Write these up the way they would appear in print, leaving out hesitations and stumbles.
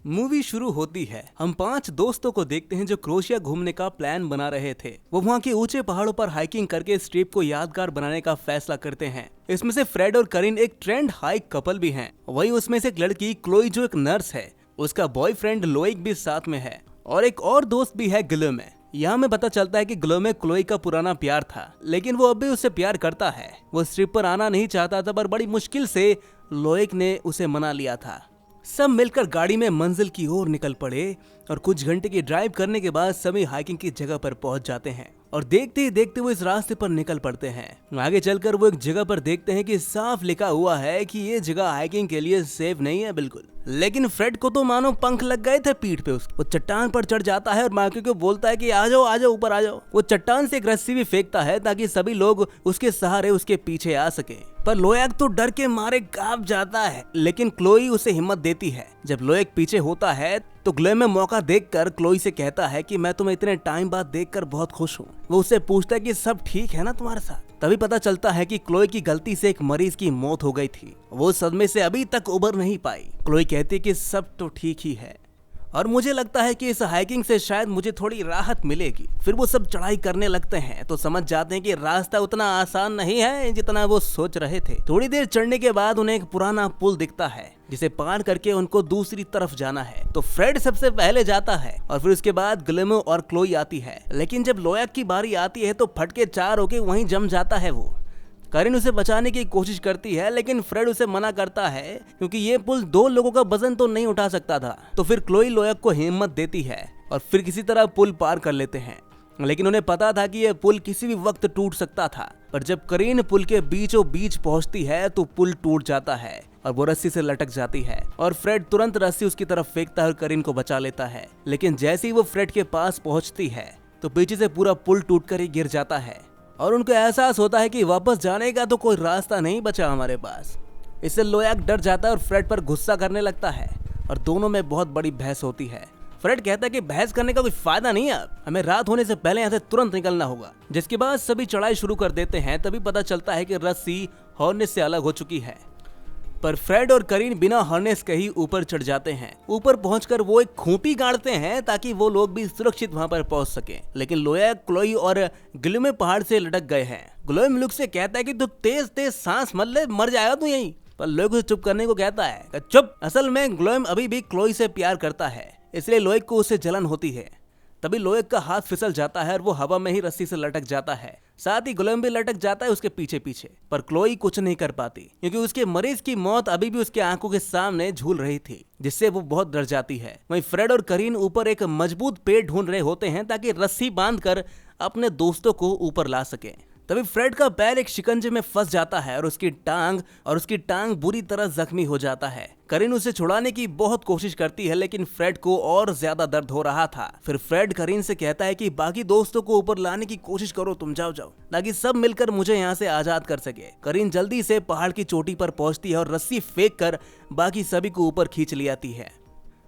Movie शुरू होती है। हम 5 दोस्तों को देखते हैं जो क्रोएशिया घूमने का प्लान बना रहे थे। वो वहाँ के ऊंचे पहाड़ों पर हाइकिंग करके इस ट्रिप को यादगार बनाने का फैसला करते हैं। इसमें से फ्रेड और करीन एक ट्रेंड हाइक कपल भी हैं। वहीं उसमें से एक लड़की क्लोई जो एक नर्स है, उसका बॉयफ्रेंड लोइक भी साथ में है और एक और दोस्त भी है गिलोमे। यहाँ में पता चलता है कि गिलोमे क्लोई का पुराना प्यार था, लेकिन वो अब भी उससे प्यार करता है। वो इस ट्रिप पर आना नहीं चाहता था, पर बड़ी मुश्किल से लोइक ने उसे मना लिया था। सब मिलकर गाड़ी में मंजिल की ओर निकल पड़े और कुछ घंटे की ड्राइव करने के बाद सभी हाइकिंग की जगह पर पहुंच जाते हैं और देखते ही देखते वो इस रास्ते पर निकल पड़ते हैं। आगे चलकर वो एक जगह पर देखते हैं कि साफ लिखा हुआ है कि ये जगह हाइकिंग के लिए सेफ नहीं है बिल्कुल। लेकिन फ्रेड को तो मानो पंख लग गए थे पीठ पे उसके। वो चट्टान पर चढ़ जाता है और मार्को को बोलता है कि आ जाओ ऊपर आ जाओ। वो चट्टान से एक रस्सी भी फेंकता है ताकि सभी लोग उसके सहारे उसके पीछे आ सके, पर लोएक तो डर के मारे कांप जाता है। लेकिन क्लोई उसे हिम्मत देती है। जब लोएक पीछे होता है तो गिलोमे मौका देखकर क्लोई से कहता है कि मैं तुम्हें इतने टाइम बाद देखकर बहुत खुश हूँ। वो उससे पूछता है कि सब ठीक है ना तुम्हारे साथ। तभी पता चलता है कि क्लोई की गलती से एक मरीज की मौत हो गई थी। वो सदमे से अभी तक उबर नहीं पाई। क्लोई कहती है कि सब तो ठीक ही है और मुझे लगता है कि इस हाइकिंग से शायद मुझे थोड़ी राहत मिलेगी। फिर वो सब चढ़ाई करने लगते हैं तो समझ जाते हैं कि रास्ता उतना आसान नहीं है जितना वो सोच रहे थे। थोड़ी देर चढ़ने के बाद उन्हें एक पुराना पुल दिखता है जिसे पार करके उनको दूसरी तरफ जाना है। तो फ्रेड सबसे पहले जाता है और फिर उसके बाद गिलोमे और क्लोई आती है। लेकिन जब लोएक की बारी आती है तो फटके 4 होके वहीं जम जाता है वो। करीन उसे बचाने की कोशिश करती है, लेकिन फ्रेड उसे मना करता है क्योंकि ये पुल 2 लोगों का वजन तो नहीं उठा सकता था। तो फिर क्लोई लोएक को हिम्मत देती है और फिर किसी तरह पुल पार कर लेते हैं। लेकिन उन्हें पता था कि यह पुल किसी भी वक्त टूट सकता था। पर जब करीन पुल के बीचों बीच पहुंचती है तो पुल टूट जाता है और वो रस्सी से लटक जाती है और फ्रेड तुरंत रस्सी उसकी तरफ फेंकता है और करीन को बचा लेता है। लेकिन जैसे ही वो फ्रेड के पास पहुंचती है तो पीछे से पूरा पुल टूटकर ही गिर जाता है और उनको एहसास होता है कि वापस जाने का तो कोई रास्ता नहीं बचा हमारे पास। इससे लोएक डर जाता है और फ्रेड पर गुस्सा करने लगता है और दोनों में बहुत बड़ी बहस होती है। फ्रेड कहता है कि बहस करने का कोई फायदा नहीं है, हमें रात होने से पहले यहाँ से तुरंत निकलना होगा। जिसके बाद सभी चढ़ाई शुरू कर देते हैं। तभी पता चलता है कि रस्सी हॉर्नेस से अलग हो चुकी है, पर फ्रेड और करीन बिना हार्नेस के ही ऊपर चढ़ जाते हैं। ऊपर पहुंचकर वो एक खूंटी गाड़ते हैं ताकि वो लोग भी सुरक्षित वहां पर पहुंच सके। लेकिन लोएक, क्लोई और गिलोमे पहाड़ से लटक गए हैं। गिलोमे लुक से कहता है कि तू तेज तेज सांस मत ले, मर जाएगा तू यहीं। पर लोएक उसे चुप करने को कहता है। चुप। असल में गिलोमे अभी भी क्लोई से प्यार करता है, इसलिए लोएक को उससे जलन होती है। तभी लोएक का हाथ फिसल जाता है और वो हवा में ही रस्सी से लटक जाता है। साथ ही गिलोमे भी लटक जाता है उसके पीछे पीछे। पर क्लोई कुछ नहीं कर पाती क्योंकि उसके मरीज की मौत अभी भी उसके आंखों के सामने झूल रही थी, जिससे वो बहुत डर जाती है। वहीं फ्रेड और करीन ऊपर एक मजबूत पेड़ ढूंढ रहे होते हैं ताकि रस्सी बांधकर अपने दोस्तों को ऊपर ला सके। तभी फ्रेड का पैर एक शिकंजे में फंस जाता है और उसकी टांग बुरी तरह जख्मी हो जाता है। करीन उसे छुड़ाने की बहुत कोशिश करती है, लेकिन फ्रेड को और ज्यादा दर्द हो रहा था। फिर फ्रेड करीन से कहता है कि बाकी दोस्तों को ऊपर लाने की कोशिश करो, तुम जाओ ताकि सब मिलकर मुझे यहाँ से आजाद कर सके। करीन जल्दी से पहाड़ की चोटी पर पहुंचती है और रस्सी फेंक कर बाकी सभी को ऊपर खींच ले आती है।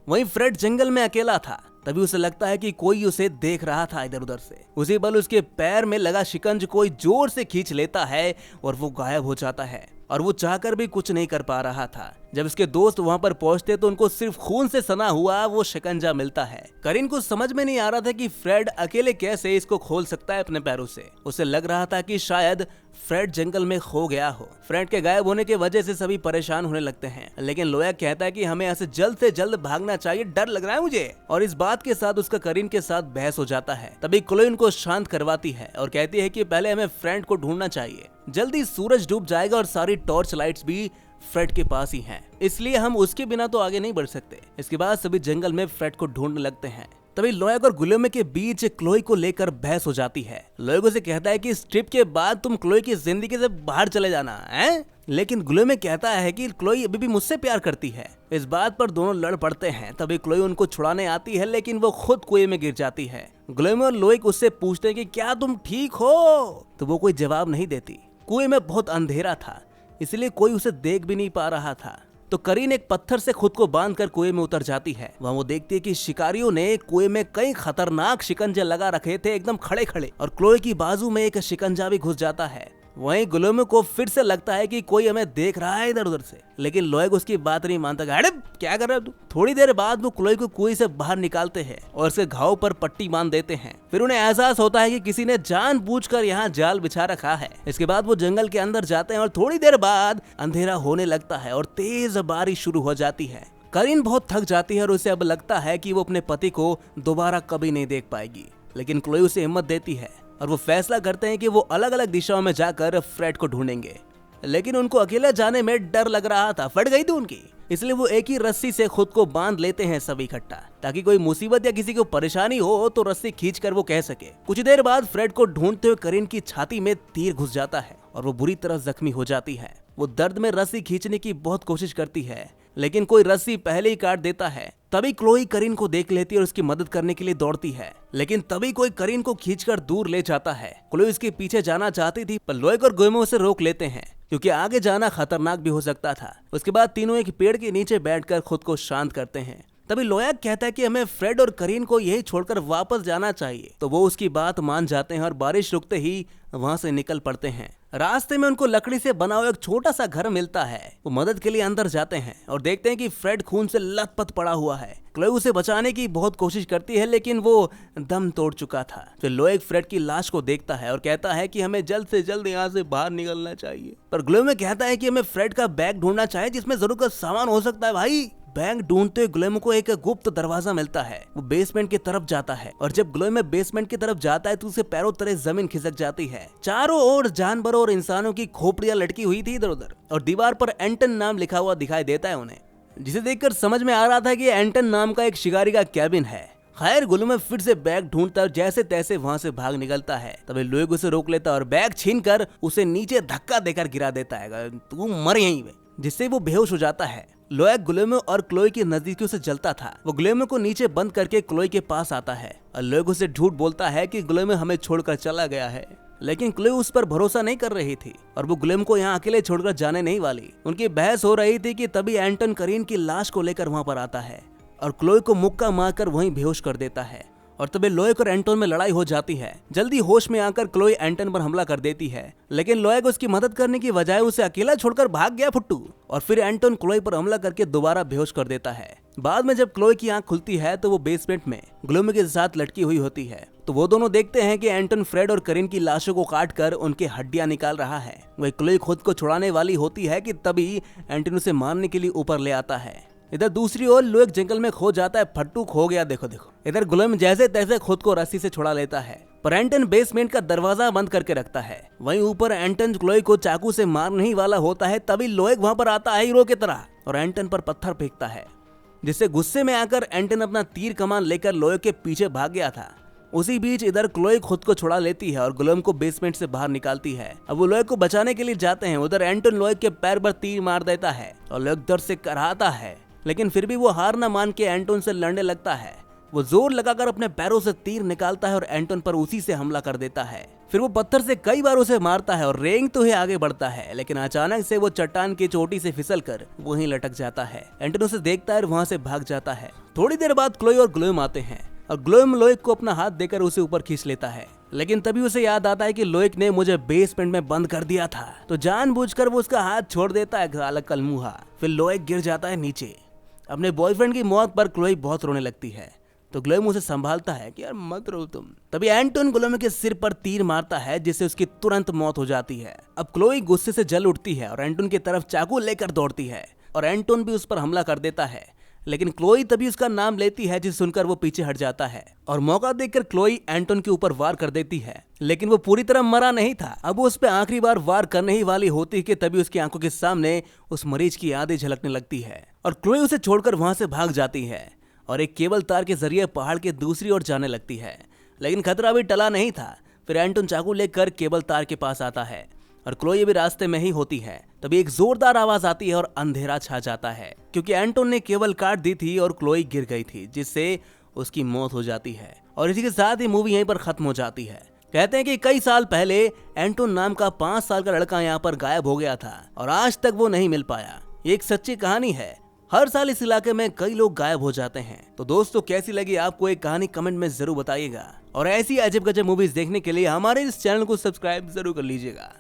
वहीं फ्रेड जंगल में अकेला था। तभी उसे लगता है कि कोई उसे देख रहा था इधर उधर से। उसी पल उसके पैर में लगा शिकंज कोई जोर से खींच लेता है और वो गायब हो जाता है और वो चाहकर भी कुछ नहीं कर पा रहा था। जब उसके दोस्त वहां पर पहुंचते तो उनको सिर्फ खून से सना हुआ वो शिकंजा मिलता है। करीन को समझ में नहीं आ रहा था कि फ्रेड अकेले कैसे इसको खोल सकता है अपने पैरों से। उसे लग रहा था कि शायद फ्रेड जंगल में खो गया हो। फ्रेड के गायब होने की वजह से सभी परेशान होने लगते हैं, लेकिन लोएक कहता है कि हमें यहाँ से जल्द भागना चाहिए, डर लग रहा है मुझे। और इस बात के साथ उसका करीन के साथ बहस हो जाता है। तभी क्लोई उनको शांत करवाती है और कहती है कि पहले हमें फ्रेड को ढूंढना चाहिए। जल्दी सूरज डूब जाएगा और सारी टॉर्च लाइट्स भी फ्रेड के पास ही हैं, इसलिए हम उसके बिना तो आगे नहीं बढ़ सकते। इसके बाद सभी जंगल में फ्रेड को ढूंढने लगते हैं। तभी लोएक और गिलोमे के बीच क्लोई को लेकर बहस हो जाती है। लोएक उसे कहता है कि इस ट्रिप के बाद तुम क्लोई की जिंदगी से बाहर चले जाना है, लेकिन गिलोमे कहता है कि क्लोई अभी भी मुझसे प्यार करती है। इस बात पर दोनों लड़ पड़ते हैं। तभी क्लोई उनको छुड़ाने आती है, लेकिन वो खुद कुएं में गिर जाती है। गिलोमे और लोएक उससे पूछते हैं कि क्या तुम ठीक हो, तो वो कोई जवाब नहीं देती। कुएं में बहुत अंधेरा था, इसलिए कोई उसे देख भी नहीं पा रहा था। तो करीन एक पत्थर से खुद को बांधकर कुएं में उतर जाती है। वहाँ वो देखती है कि शिकारियों ने कुएं में कई खतरनाक शिकंजे लगा रखे थे एकदम खड़े खड़े, और क्लोई की बाजू में एक शिकंजा भी घुस जाता है वहीं ग्लोएमो को फिर से लगता है कि कोई हमें देख रहा है इधर उधर से, लेकिन लोएग उसकी बात नहीं मानता। अरे क्या कर रहा है तू? थोड़ी देर बाद वो क्लोई को कुएं से बाहर निकालते हैं और उसके घाव पर पट्टी बांध देते हैं। फिर उन्हें एहसास होता है कि किसी ने जानबूझकर यहाँ जाल बिछा रखा है। इसके बाद वो जंगल के अंदर जाते हैं और थोड़ी देर बाद अंधेरा होने लगता है और तेज बारिश शुरू हो जाती है। करीन बहुत थक जाती है और उसे अब लगता है कि वो अपने पति को दोबारा कभी नहीं देख पाएगी, लेकिन क्लोई उसे हिम्मत देती है और वो फैसला करते हैं कि वो अलग अलग दिशाओं में जाकर फ्रेड को ढूंढेंगे। लेकिन उनको अकेले जाने में डर लग रहा था, फट गई थी उनकी, इसलिए वो एक ही रस्सी से खुद को बांध लेते हैं सब इकट्ठा, ताकि कोई मुसीबत या किसी को परेशानी हो तो रस्सी खींचकर वो कह सके। कुछ देर बाद फ्रेड को ढूंढते हुए करीन की छाती में तीर घुस जाता है और वो बुरी तरह जख्मी हो जाती है। वो दर्द में रस्सी खींचने की बहुत कोशिश करती है, लेकिन कोई रस्सी पहले ही काट देता है। तभी क्लोई करीन को देख लेती है और उसकी मदद करने के लिए दौड़ती है, लेकिन तभी कोई करीन को खींचकर दूर ले जाता है। क्लोई उसके पीछे जाना चाहती थी, पर लोएग और ग्लोएमो उसे रोक लेते हैं, क्योंकि आगे जाना खतरनाक भी हो सकता था। उसके बाद तीनों एक पेड़ के नीचे बैठकर खुद को शांत करते हैं। तभी लोएग कहता है कि हमें फ्रेड और करीन को यही छोड़कर वापस जाना चाहिए, तो वो उसकी बात मान जाते हैं और बारिश रुकते ही वहां से निकल पड़ते हैं। रास्ते में उनको लकड़ी से बना हुआ एक छोटा सा घर मिलता है। वो मदद के लिए अंदर जाते हैं और देखते हैं कि फ्रेड खून से लथपथ पड़ा हुआ है। क्लोई उसे बचाने की बहुत कोशिश करती है, लेकिन वो दम तोड़ चुका था। फिर लोएग फ्रेड की लाश को देखता है और कहता है कि हमें जल्द से जल्द यहाँ से बाहर निकलना चाहिए। पर ग्लोएमो कहता है कि हमें फ्रेड का बैग ढूंढना चाहिए जिसमें जरूरत का सामान हो सकता है। भाई बैग ढूंढते हुए ग्लोएमो को एक गुप्त दरवाजा मिलता है। वो बेसमेंट की तरफ जाता है और जब ग्लोएमो बेसमेंट की तरफ जाता है तो उसे पैरों तले जमीन खिसक जाती है। चारों ओर जानवरों और इंसानों की खोपड़ियां लटकी हुई थी इधर उधर, और दीवार पर एंटन नाम लिखा हुआ दिखाई देता है उन्हें, जिसे देखकर समझ में आ रहा था कि एंटन नाम का एक शिकारी का कैबिन है। खैर ग्लोएमो फिर से बैग ढूंढता और जैसे तैसे वहां से भाग निकलता है। तभी लोएग उसे रोक लेता और बैग छीनकर उसे नीचे धक्का देकर गिरा देता है, तू मर यहीं पे, जिससे वो बेहोश हो जाता है। लोएग ग्लोएमो और क्लोई की नजदीकियों से जलता था। वो ग्लोएमो को नीचे बंद करके क्लोई के पास आता है और लोएग उसे झूठ बोलता है कि ग्लोएमो हमें छोड़कर चला गया है, लेकिन क्लोई उस पर भरोसा नहीं कर रही थी और वो ग्लोएमो को यहाँ अकेले छोड़कर जाने नहीं वाली। उनकी बहस हो रही थी कि तभी एंटन करीन की लाश को लेकर वहां पर आता है और क्लोई को मुक्का मारकर वहीं बेहोश कर देता है। और तभी लोएग और एंटन में लड़ाई हो जाती है। जल्दी होश में आकर क्लोई एंटन पर हमला कर देती है, लेकिन लोएग उसकी मदद करने की बजाय उसे अकेला छोड़कर भाग गया फुट्टू। और फिर एंटन क्लोई पर हमला करके दोबारा बेहोश कर देता है। बाद में जब क्लोई की आंख खुलती है तो वो बेसमेंट में ग्लोएमो के साथ लटकी हुई होती है। तो वो दोनों देखते हैं कि एंटन फ्रेड और करीन की लाशों को काट कर उनके हड्डियां निकाल रहा है। वही क्लोई खुद को छुड़ाने वाली होती है कि तभी एंटन उसे मारने के लिए ऊपर ले आता है। इधर दूसरी ओर लोएग जंगल में खो जाता है। फट्टू खो गया, देखो देखो। इधर ग्लोएमो जैसे तैसे खुद को रस्सी से छुड़ा लेता है, पर एंटन बेसमेंट का दरवाजा बंद करके रखता है। वहीं ऊपर एंटन क्लोई को चाकू से मारने ही वाला होता है। तभी लोएग वहां पर आता है हीरो की तरह और एंटन पर पत्थर फेंकता है, जिससे गुस्से में आकर एंटन अपना तीर कमान लेकर लोएग के पीछे भाग गया था। उसी बीच इधर क्लोई खुद को छुड़ा लेती है और ग्लोएमो को बेसमेंट से बाहर निकालती है। अब वो लोएग को बचाने के लिए जाते हैं। उधर एंटन लोएग के पैर पर तीर मार देता है और लोएग दर्द से कराहता है, लेकिन फिर भी वो हार न मान के एंटन से लड़ने लगता है। वो जोर लगाकर अपने पैरों से तीर निकालता है और एंटन पर उसी से हमला कर देता है। फिर वो पत्थर से कई बार उसे मारता है और रेंगते हुए आगे बढ़ता है, लेकिन अचानक से वो चट्टान की चोटी से फिसलकर वहीं लटक जाता है। एंटन उसे देखता है और वहां से भाग जाता है। थोड़ी देर बाद क्लोई और ग्लोएमो आते हैं और ग्लोएमो लोएग को अपना हाथ देकर उसे ऊपर खींच लेता है, लेकिन तभी उसे याद आता है कि लोएग ने मुझे बेसमेंट में बंद कर दिया था, तो जानबूझकर वो उसका हाथ छोड़ देता है, अलग कलमुहा। फिर लोएग गिर जाता है नीचे। अपने बॉयफ्रेंड की मौत पर क्लोई बहुत रोने लगती है, तो ग्लोएमो उसे संभालता है कि यार मत रो तुम। तभी एंटन ग्लोएमो के सिर पर तीर मारता है, जिससे उसकी तुरंत मौत हो जाती है। अब क्लोई गुस्से से जल उठती है और एंटन की तरफ चाकू लेकर दौड़ती है और एंटन भी उस पर हमला कर देता है, लेकिन क्लोई तभी उसका नाम लेती है, जिसे सुनकर वो पीछे हट जाता है और मौका देखकर क्लोई एंटन के ऊपर वार कर देती है। लेकिन वो पूरी तरह मरा नहीं था। अब वो उस पर आखिरी बार वार करने ही वाली होती है कि तभी उसकी आंखों के सामने उस मरीज की यादें झलकने लगती है और क्लोई उसे छोड़कर वहां से भाग जाती है और एक केबल तार के जरिए पहाड़ के दूसरी ओर जाने लगती है। लेकिन खतरा अभी टला नहीं था। फिर एंटन चाकू लेकर केबल तार के पास आता है और क्लोई भी रास्ते में ही होती है। तभी एक जोरदार आवाज आती है और अंधेरा छा जाता है, क्योंकि एंटन ने केबल काट दी थी और क्लोई गिर गई थी, जिससे उसकी मौत हो जाती है। और इसी के साथ ही मूवी यहीं पर खत्म हो जाती है। कहते हैं कि कई साल पहले एंटन नाम का 5 साल का लड़का यहाँ पर गायब हो गया था और आज तक वो नहीं मिल पाया। ये एक सच्ची कहानी है। हर साल इस इलाके में कई लोग गायब हो जाते हैं। तो दोस्तों कैसी लगी आपको एक कहानी कमेंट में जरूर बताइएगा और ऐसी अजब गजब मूवीज देखने के लिए हमारे इस चैनल को सब्सक्राइब जरूर कर लीजिएगा।